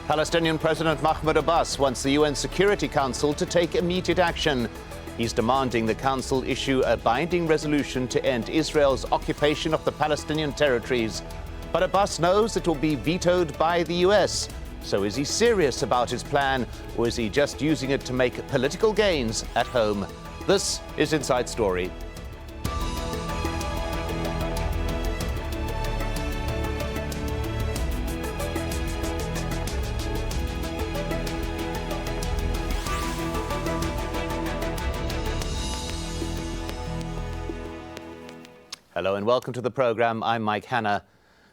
Palestinian President Mahmoud Abbas wants the UN Security Council to take immediate action. He's demanding the Council issue a binding resolution to end Israel's occupation of the Palestinian territories. But Abbas knows it will be vetoed by the US. So is he serious about his plan, or is he just using it to make political gains at home? This is Inside Story. Hello and welcome to the program. I'm Mike Hanna.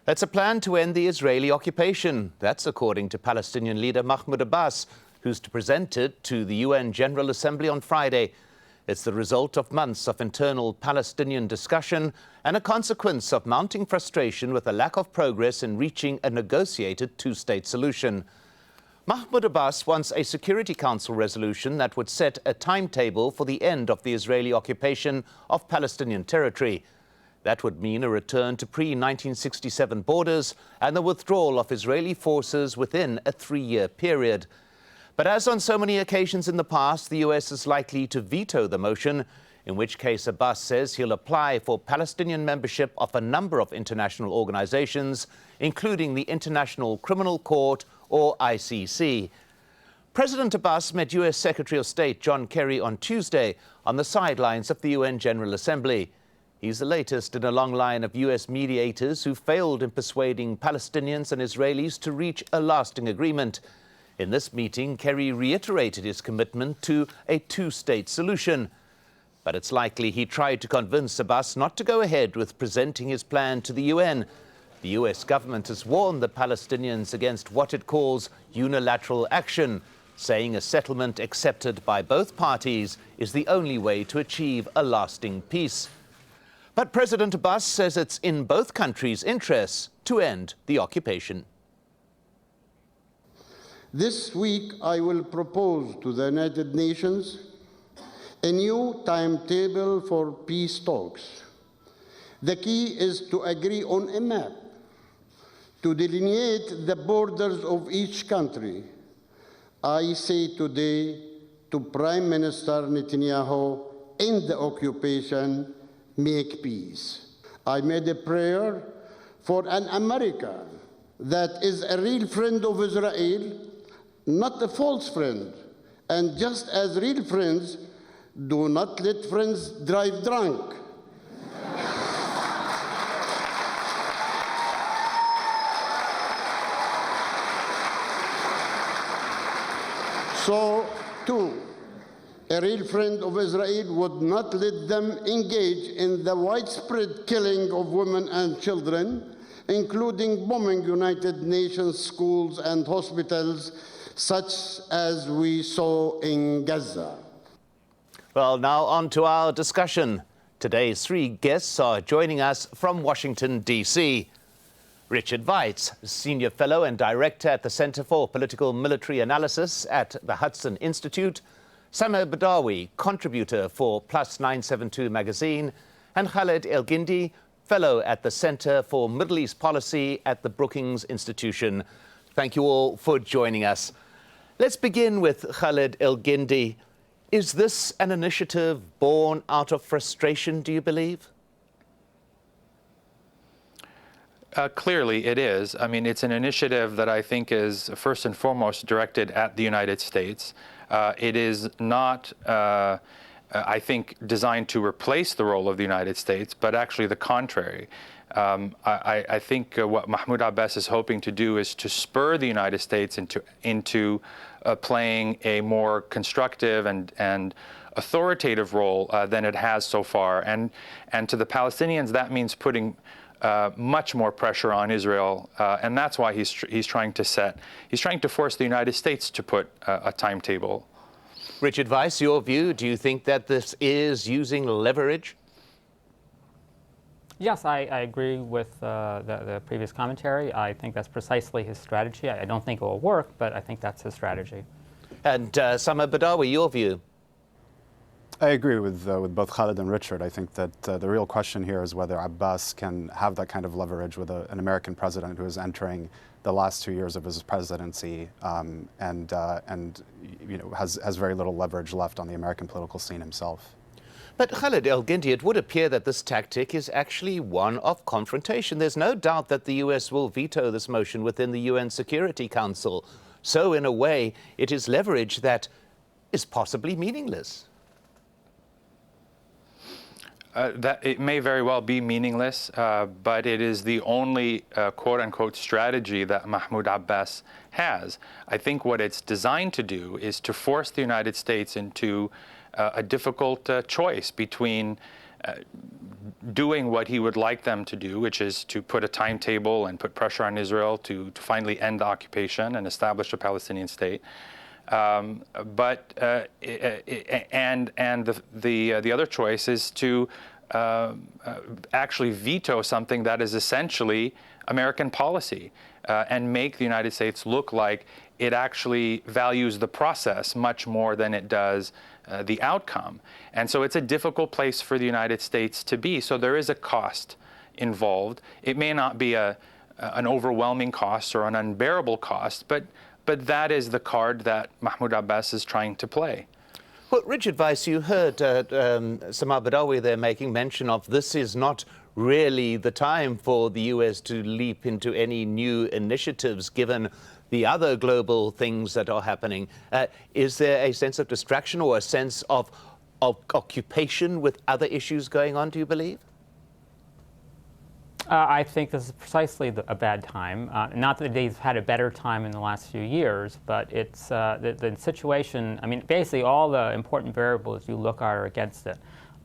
That's a plan to end the Israeli occupation. That's according to Palestinian leader Mahmoud Abbas, who's to present it to the UN General Assembly on Friday. It's the result of months of internal Palestinian discussion and a consequence of mounting frustration with a lack of progress in reaching a negotiated two-state solution. Mahmoud Abbas wants a Security Council resolution that would set a timetable for the end of the Israeli occupation of Palestinian territory. That would mean a return to pre-1967 borders and the withdrawal of Israeli forces within a 3-year period. But as on so many occasions in the past, the US is likely to veto the motion, in which case Abbas says he'll apply for Palestinian membership of a number of international organizations, including the International Criminal Court, or ICC. President Abbas met US Secretary of State John Kerry on Tuesday on the sidelines of the UN General Assembly. He's the latest in a long line of US mediators who failed in persuading Palestinians and Israelis to reach a lasting agreement. In this meeting, Kerry reiterated his commitment to a two-state solution. But it's likely he tried to convince Abbas not to go ahead with presenting his plan to the UN. The US government has warned the Palestinians against what it calls unilateral action, saying a settlement accepted by both parties is the only way to achieve a lasting peace. But President Abbas says it's in both countries' interests to end the occupation. This week, I will propose to the United Nations a new timetable for peace talks. The key is to agree on a map to delineate the borders of each country. I say today to Prime Minister Netanyahu, end the occupation, make peace. I made a prayer for an America that is a real friend of Israel, not a false friend. And just as real friends, do not let friends drive drunk. So, too, a real friend of Israel would not let them engage in the widespread killing of women and children, including bombing United Nations schools and hospitals, such as we saw in Gaza. Well, now on to our discussion. Today's 3 guests are joining us from Washington, D.C. Richard Weitz, Senior Fellow and Director at the Center for Political Military Analysis at the Hudson Institute, Sameh Badawi, contributor for Plus 972 magazine, and Khaled El-Gindi, fellow at the Center for Middle East Policy at the Brookings Institution. Thank you all for joining us. Let's begin with Khaled El-Gindi. Is this an initiative born out of frustration, do you believe? Clearly it is. I mean, it's an initiative that I think is first and foremost directed at the United States. It is not, I think, designed to replace the role of the United States, but actually the contrary. I think what Mahmoud Abbas is hoping to do is to spur the United States into playing a more constructive and authoritative role than it has so far. And to the Palestinians, that means putting much more pressure on Israel, and that's why he's trying to force the United States to put a timetable. Richard Weitz, your view, do you think that this is using leverage? Yes, I agree with the previous commentary. I think that's precisely his strategy. I don't think it will work, but I think that's his strategy. And Sameh Badawi, your view? I agree with both Khalid and Richard. I think that the real question here is whether Abbas can have that kind of leverage with an American president who is entering the last 2 years of his presidency and has very little leverage left on the American political scene himself. But Khalid El-Gindi, it would appear that this tactic is actually one of confrontation. There's no doubt that the U.S. will veto this motion within the UN Security Council. So in a way, it is leverage that is possibly meaningless. That it may very well be meaningless, but it is the only quote-unquote strategy that Mahmoud Abbas has. I think what it's designed to do is to force the United States into a difficult choice between doing what he would like them to do, which is to put a timetable and put pressure on Israel to finally end the occupation and establish a Palestinian state. The other choice is to actually veto something that is essentially American policy and make the United States look like it actually values the process much more than it does the outcome. And so it's a difficult place for the United States to be. So there is a cost involved. It may not be an overwhelming cost or an unbearable cost, but that is the card that Mahmoud Abbas is trying to play. Well, Richard Weiss, you heard Samar Badawi there making mention of this is not really the time for the U.S. to leap into any new initiatives given the other global things that are happening. Is there a sense of distraction or a sense of occupation with other issues going on, do you believe? I think this is precisely a bad time. Not that they've had a better time in the last few years, but it's the situation. I mean, basically all the important variables you look at are against it.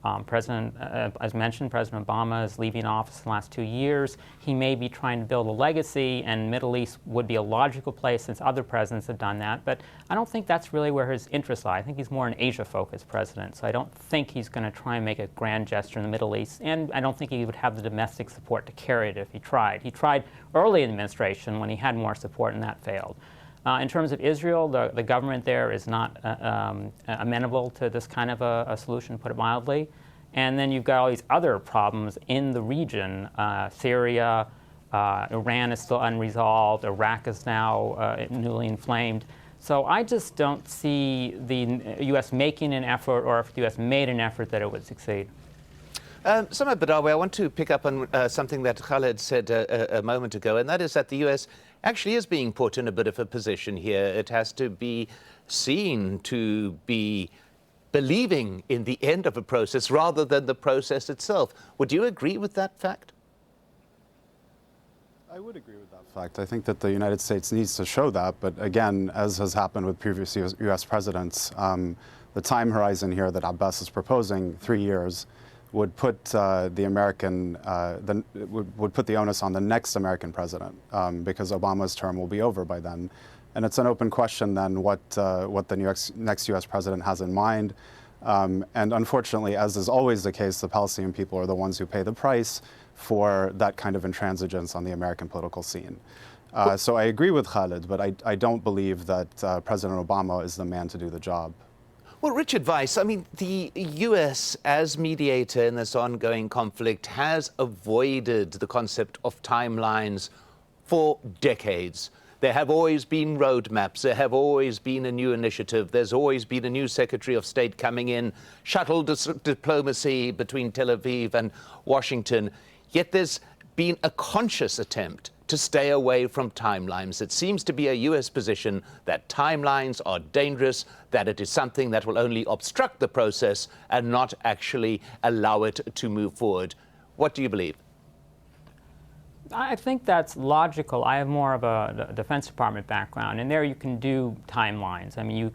As mentioned, President Obama is leaving office in the last 2 years. He may be trying to build a legacy, and Middle East would be a logical place since other presidents have done that. But I don't think that's really where his interests lie. I think he's more an Asia-focused president. So I don't think he's going to try and make a grand gesture in the Middle East. And I don't think he would have the domestic support to carry it if he tried. He tried early in the administration when he had more support, and that failed. In terms of Israel, the government there is not amenable to this kind of a solution, to put it mildly. And then you've got all these other problems in the region. Syria, Iran is still unresolved. Iraq is now newly inflamed. So I just don't see the U.S. making an effort, or if the U.S. made an effort, that it would succeed. Samar Badawi, I want to pick up on something that Khalid said a moment ago, and that is that the U.S. actually is being put in a bit of a position here. It has to be seen to be believing in the end of a process rather than the process itself. Would you agree with that fact? I would agree with that fact. I think that the United States needs to show that, but again, as has happened with previous U.S. presidents, the time horizon here that Abbas is proposing, 3 years, would put would put the onus on the next American president because Obama's term will be over by then, and it's an open question then what the next U.S. president has in mind, and unfortunately, as is always the case, the Palestinian people are the ones who pay the price for that kind of intransigence on the American political scene. So I agree with Khalid, but I don't believe that President Obama is the man to do the job. Well, Richard Weiss, I mean, the U.S. as mediator in this ongoing conflict has avoided the concept of timelines for decades. There have always been roadmaps. There have always been a new initiative. There's always been a new Secretary of State coming in, shuttle diplomacy between Tel Aviv and Washington. Yet there's been a conscious attempt to stay away from timelines. It seems to be a U.S. position that timelines are dangerous, that it is something that will only obstruct the process and not actually allow it to move forward. What do you believe? I think that's logical. I have more of a Defense Department background, and there you can do timelines. I mean, you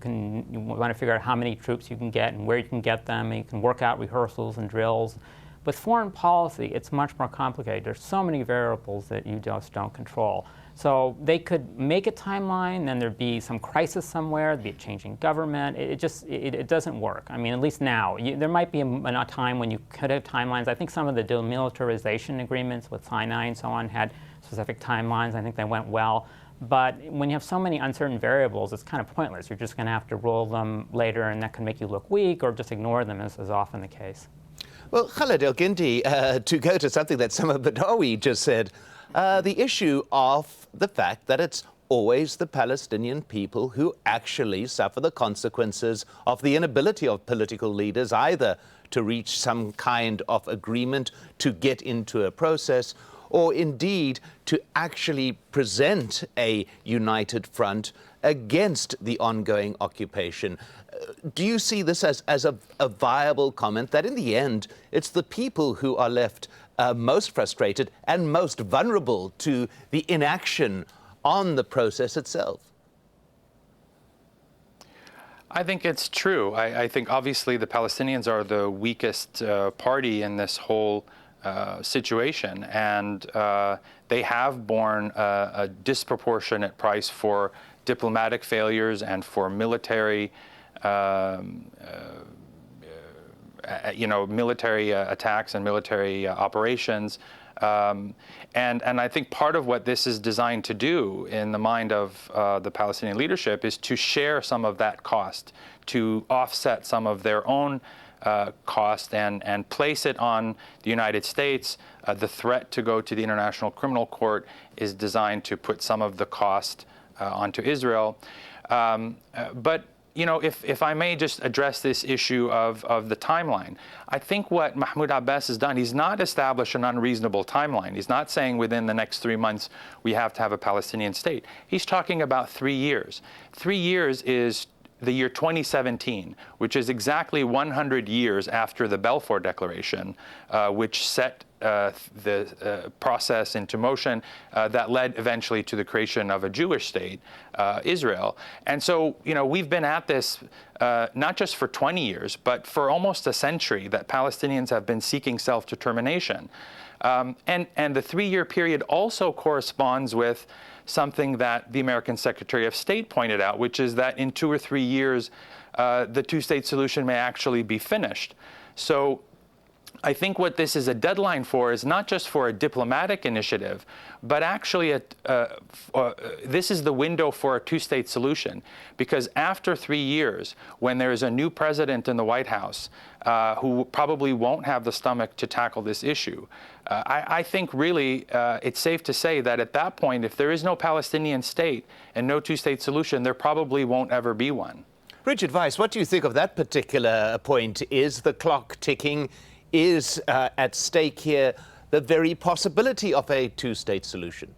want to figure out how many troops you can get and where you can get them, and you can work out rehearsals and drills. With foreign policy, it's much more complicated. There's so many variables that you just don't control. So they could make a timeline, then there'd be some crisis somewhere, there'd be a changing government. It doesn't work. I mean, at least now. There might be a time when you could have timelines. I think some of the demilitarization agreements with Sinai and so on had specific timelines. I think they went well. But when you have so many uncertain variables, it's kind of pointless. You're just going to have to roll them later, and that can make you look weak, or just ignore them, as is often the case. Well, Khaled El-Gindi, to go to something that Sama Badawi just said, the issue of the fact that it's always the Palestinian people who actually suffer the consequences of the inability of political leaders either to reach some kind of agreement, to get into a process, or indeed to actually present a united front against the ongoing occupation. Do you see this as a viable comment that in the end it's the people who are left most frustrated and most vulnerable to the inaction on the process itself? I think it's true. I think obviously the Palestinians are the weakest party in this whole situation, and they have borne a disproportionate price for diplomatic failures and for military military attacks and military operations. And I think part of what this is designed to do in the mind of the Palestinian leadership is to share some of that cost, to offset some of their own cost and place it on the United States. The threat to go to the International Criminal Court is designed to put some of the cost onto Israel. But if I may just address this issue of the timeline, I think what Mahmoud Abbas has done, he's not established an unreasonable timeline. He's not saying within the next 3 months we have to have a Palestinian state. He's talking about 3 years. 3 years is the year 2017, which is exactly 100 years after the Balfour Declaration, which set the process into motion that led eventually to the creation of a Jewish state, Israel. And so, we've been at this not just for 20 years, but for almost a century that Palestinians have been seeking self-determination. And the 3-year period also corresponds with something that the American Secretary of State pointed out, which is that in 2 or 3 years, the two-state solution may actually be finished. So I think what this is a deadline for is not just for a diplomatic initiative, but actually this is the window for a two-state solution. Because after 3 years, when there is a new president in the White House who probably won't have the stomach to tackle this issue, I think really it's safe to say that at that point, if there is no Palestinian state and no two-state solution, there probably won't ever be one. Richard Weiss, what do you think of that particular point? Is the clock ticking? Is at stake here the very possibility of a two-state solution?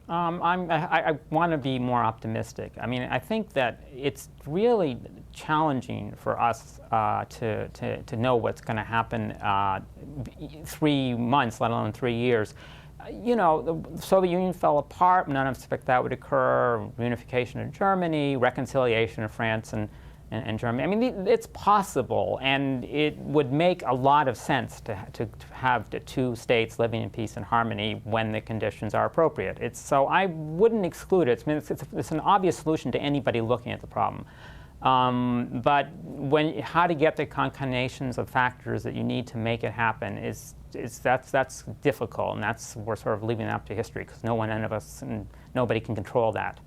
I want to be more optimistic. I mean, I think that it's really challenging for us to know what's going to happen 3 months, let alone 3 years. The Soviet Union fell apart. None of us expect that would occur. Reunification of Germany, reconciliation of France and Germany. I mean, it's possible, and it would make a lot of sense to have the two states living in peace and harmony when the conditions are appropriate. So I wouldn't exclude it. I mean, it's an obvious solution to anybody looking at the problem. But how to get the concatenations of factors that you need to make it happen that's difficult, and we're sort of leaving it up to history because none of us and nobody can control that.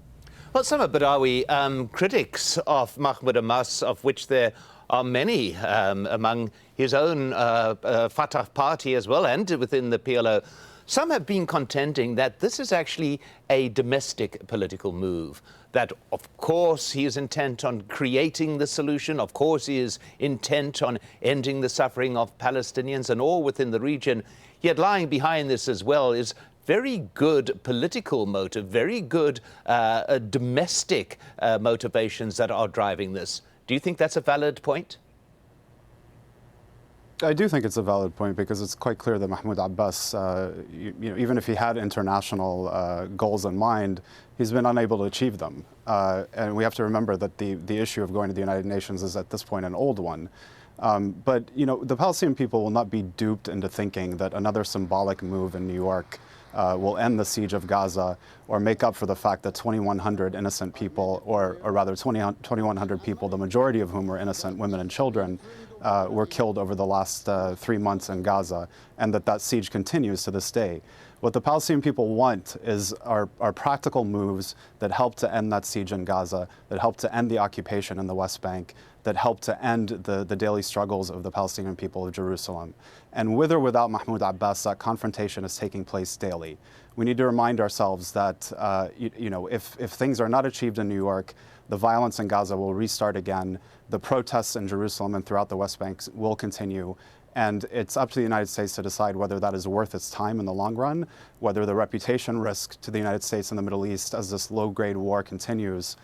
Well, Sama Badawi, critics of Mahmoud Abbas, of which there are many among his own Fatah party as well and within the PLO, some have been contending that this is actually a domestic political move, that of course he is intent on creating the solution, of course he is intent on ending the suffering of Palestinians and all within the region, yet lying behind this as well is very good political motive, very good domestic motivations that are driving this. Do you think that's a valid point? I do think it's a valid point because it's quite clear that Mahmoud Abbas, even if he had international goals in mind, he's been unable to achieve them. And we have to remember that the issue of going to the United Nations is at this point an old one. But the Palestinian people will not be duped into thinking that another symbolic move in New York will end the siege of Gaza or make up for the fact that 2,100 innocent people, or rather 2,100 people, the majority of whom were innocent women and children, were killed over the last 3 months in Gaza, and that siege continues to this day. What the Palestinian people want are practical moves that help to end that siege in Gaza, that help to end the occupation in the West Bank, that help to end the daily struggles of the Palestinian people of Jerusalem. And with or without Mahmoud Abbas, that confrontation is taking place daily. We need to remind ourselves that if things are not achieved in New York, the violence in Gaza will restart again. The protests in Jerusalem and throughout the West Bank will continue. And it's up to the United States to decide whether that is worth its time in the long run, whether the reputation risk to the United States in the Middle East as this low-grade war continues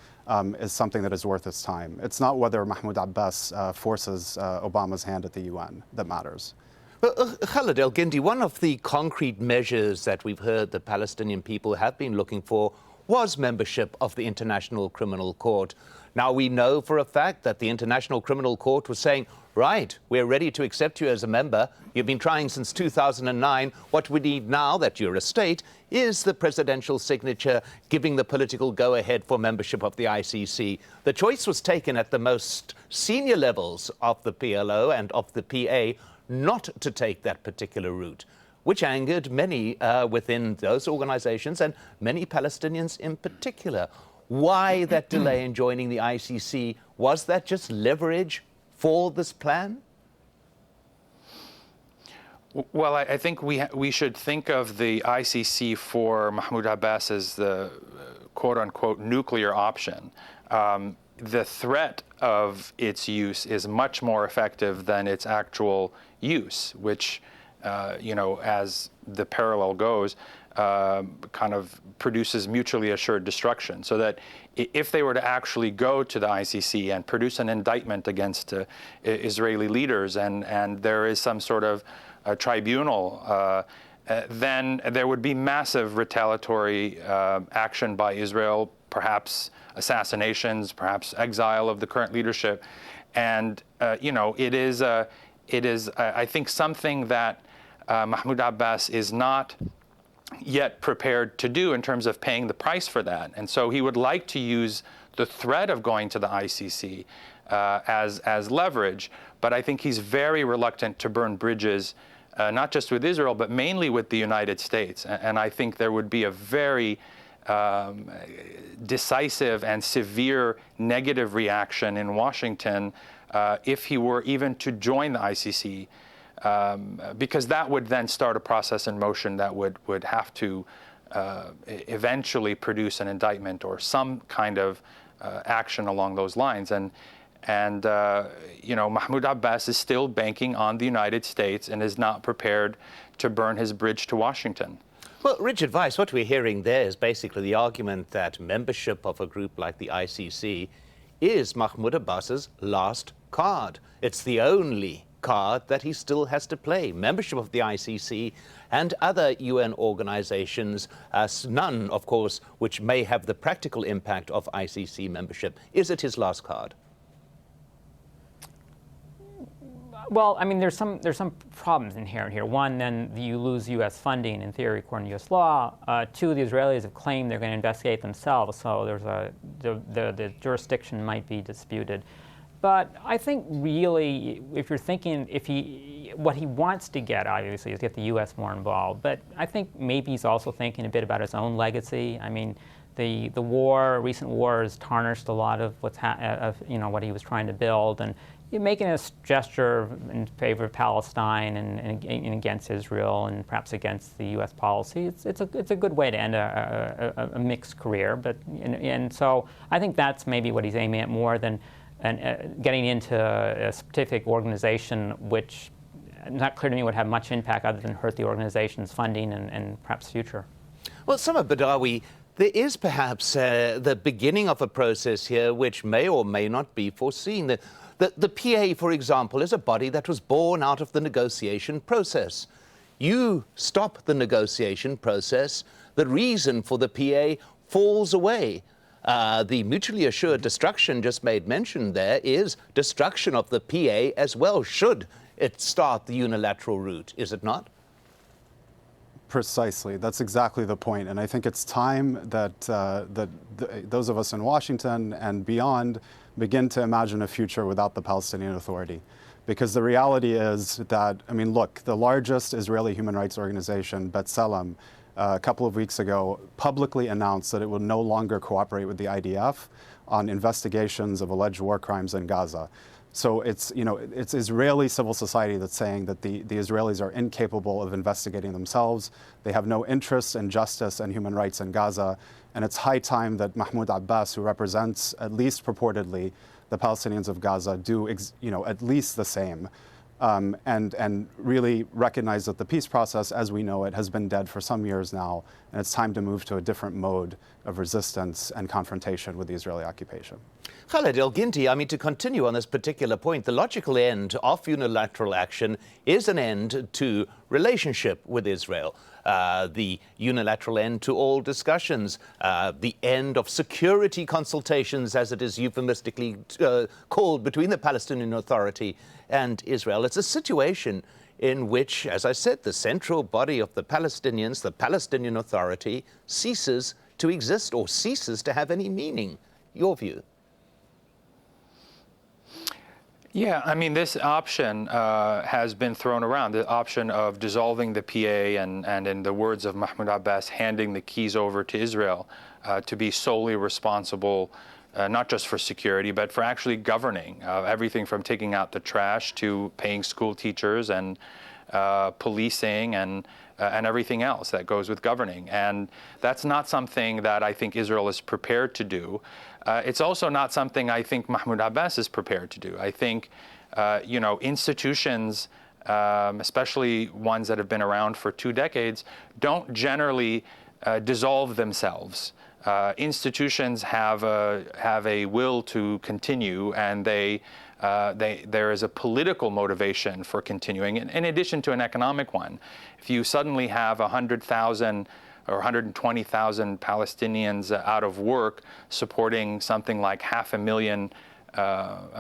is something that is worth its time. It's not whether Mahmoud Abbas forces Obama's hand at the UN that matters. Well, Khalid El-Gindi, one of the concrete measures that we've heard the Palestinian people have been looking for was membership of the International Criminal Court. Now, we know for a fact that the International Criminal Court was saying, right, we're ready to accept you as a member. You've been trying since 2009. What we need now that you're a state is the presidential signature giving the political go-ahead for membership of the ICC. The choice was taken at the most senior levels of the PLO and of the PA not to take that particular route, which angered many within those organizations and many Palestinians in particular. Why that delay in joining the ICC? Was that just leverage for this plan? Well, I think we should think of the ICC for Mahmoud Abbas as the quote-unquote nuclear option. The threat of its use is much more effective than its actual use, which, as the parallel goes, kind of produces mutually assured destruction. So that if they were to actually go to the ICC and produce an indictment against Israeli leaders, and there is some sort of tribunal, then there would be massive retaliatory action by Israel, perhaps assassinations, perhaps exile of the current leadership. And, it is, I think, something that Mahmoud Abbas is not yet prepared to do in terms of paying the price for that. And so he would like to use the threat of going to the ICC as leverage, but I think he's very reluctant to burn bridges, not just with Israel, but mainly with the United States. And I think there would be a very decisive and severe negative reaction in Washington if he were even to join the ICC. Because that would then start a process in motion that would have to eventually produce an indictment or some kind of action along those lines. And Mahmoud Abbas is still banking on the United States and is not prepared to burn his bridge to Washington. Well, Richard Weiss, what we're hearing there is basically the argument that membership of a group like the ICC is Mahmoud Abbas's last card. It's the only card that he still has to play. Membership of the ICC and other UN organizations, none, of course, which may have the practical impact of ICC membership. Is it his last card? Well, I mean, there's some problems inherent here. One, then you lose U.S. funding in theory, according to U.S. law. Two, the Israelis have claimed they're going to investigate themselves, so the jurisdiction might be disputed. But I think really, if you're thinking, what he wants to get, obviously, is get the U.S. more involved. But I think maybe he's also thinking a bit about his own legacy. I mean, the recent war has tarnished a lot of what he was trying to build, and making a gesture in favor of Palestine and against Israel and perhaps against the U.S. policy. It's a good way to end a mixed career. And so I think that's maybe what he's aiming at more than getting into a specific organization, which not clear to me would have much impact other than hurt the organization's funding and perhaps future. Well, Samar Badawi, there is perhaps the beginning of a process here which may or may not be foreseen. The PA, for example, is a body that was born out of the negotiation process. You stop the negotiation process, the reason for the PA falls away. The mutually assured destruction just made mention there is destruction of the PA as well, should it start the unilateral route, is it not? Precisely. That's exactly the point. And I think it's time that those of us in Washington and beyond begin to imagine a future without the Palestinian Authority. Because the reality is that, I mean, look, the largest Israeli human rights organization, B'Tselem, a couple of weeks ago, publicly announced that it will no longer cooperate with the IDF on investigations of alleged war crimes in Gaza. So it's Israeli civil society that's saying that the Israelis are incapable of investigating themselves. They have no interest in justice and human rights in Gaza. And it's high time that Mahmoud Abbas, who represents, at least purportedly, the Palestinians of Gaza, do at least the same. And really recognize that the peace process, as we know it, has been dead for some years now, and it's time to move to a different mode of resistance and confrontation with the Israeli occupation. Khaled El-Ginti, I mean, to continue on this particular point, the logical end of unilateral action is an end to relationship with Israel, the unilateral end to all discussions, the end of security consultations, as it is euphemistically called, between the Palestinian Authority and Israel. It's a situation in which, as I said, the central body of the Palestinians, the Palestinian Authority, ceases to exist or ceases to have any meaning. Your view? Yeah, I mean, this option has been thrown around, the option of dissolving the PA and in the words of Mahmoud Abbas, handing the keys over to Israel to be solely responsible, not just for security, but for actually governing everything from taking out the trash to paying school teachers and policing and everything else that goes with governing. And that's not something that I think Israel is prepared to do. It's also not something I think Mahmoud Abbas is prepared to do. I think, institutions, especially ones that have been around for 2 decades, don't generally dissolve themselves. Institutions have a will to continue, and there is a political motivation for continuing, in addition to an economic one. If you suddenly have 100,000 or 120,000 Palestinians out of work, supporting something like 500,000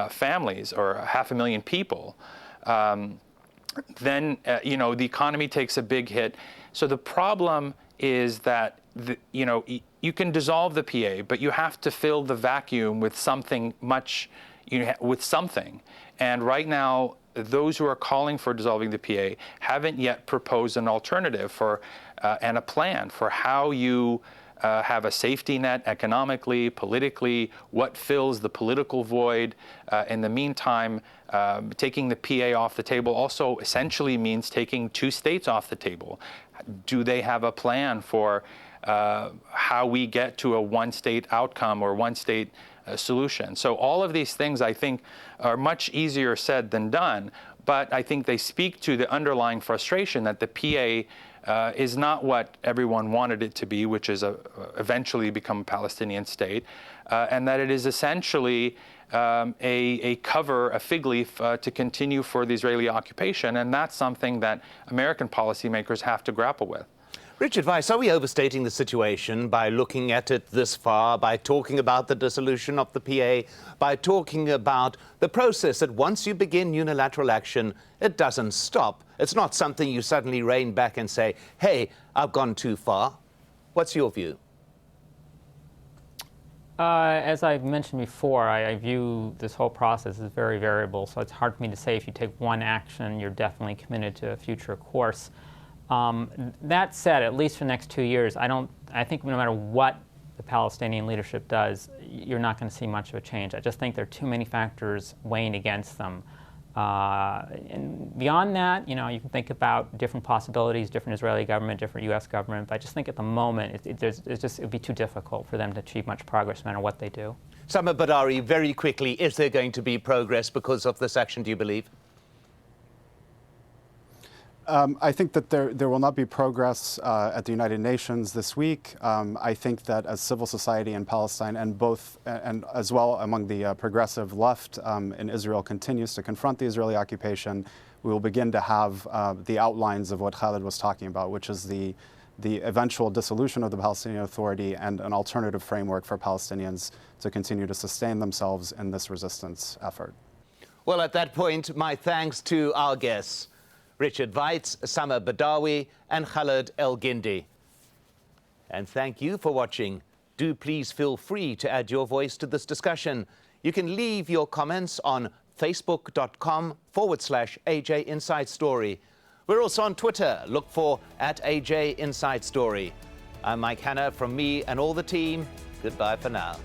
families or 500,000 people, then the economy takes a big hit. So the problem is that you can dissolve the PA, but you have to fill the vacuum with something with something. And right now, those who are calling for dissolving the PA haven't yet proposed an alternative and a plan for how you have a safety net economically, politically, what fills the political void. In the meantime, taking the PA off the table also essentially means taking 2 states off the table. Do they have a plan for how we get to a one-state outcome or one-state solution? So all of these things, I think, are much easier said than done, but I think they speak to the underlying frustration that the PA is not what everyone wanted it to be, which is eventually become a Palestinian state, and that it is essentially a cover, a fig leaf to continue for the Israeli occupation, and that's something that American policymakers have to grapple with. Richard Weiss, are we overstating the situation by looking at it this far, by talking about the dissolution of the PA, by talking about the process that once you begin unilateral action, it doesn't stop? It's not something you suddenly rein back and say, hey, I've gone too far. What's your view? As I've mentioned before, I view this whole process as very variable, so it's hard for me to say if you take one action, you're definitely committed to a future course. That said, at least for the next 2 years, I think no matter what the Palestinian leadership does, you're not going to see much of a change. I just think there are too many factors weighing against them. And beyond that, you can think about different possibilities, different Israeli government, different U.S. government, but I just think at the moment, it would be too difficult for them to achieve much progress no matter what they do. Samar Badari, very quickly, is there going to be progress because of this action, do you believe? I think that there will not be progress at the United Nations this week. I think that as civil society in Palestine and as well among the progressive left in Israel continues to confront the Israeli occupation, we will begin to have the outlines of what Khaled was talking about, which is the eventual dissolution of the Palestinian Authority and an alternative framework for Palestinians to continue to sustain themselves in this resistance effort. Well, at that point, my thanks to our guests, Richard Weiss, Samar Badawi, and Khaled El-Ginti. And thank you for watching. Do please feel free to add your voice to this discussion. You can leave your comments on facebook.com/AJ Inside Story. We're also on Twitter. Look for @AJ Inside Story. I'm Mike Hanna. From me and all the team, goodbye for now.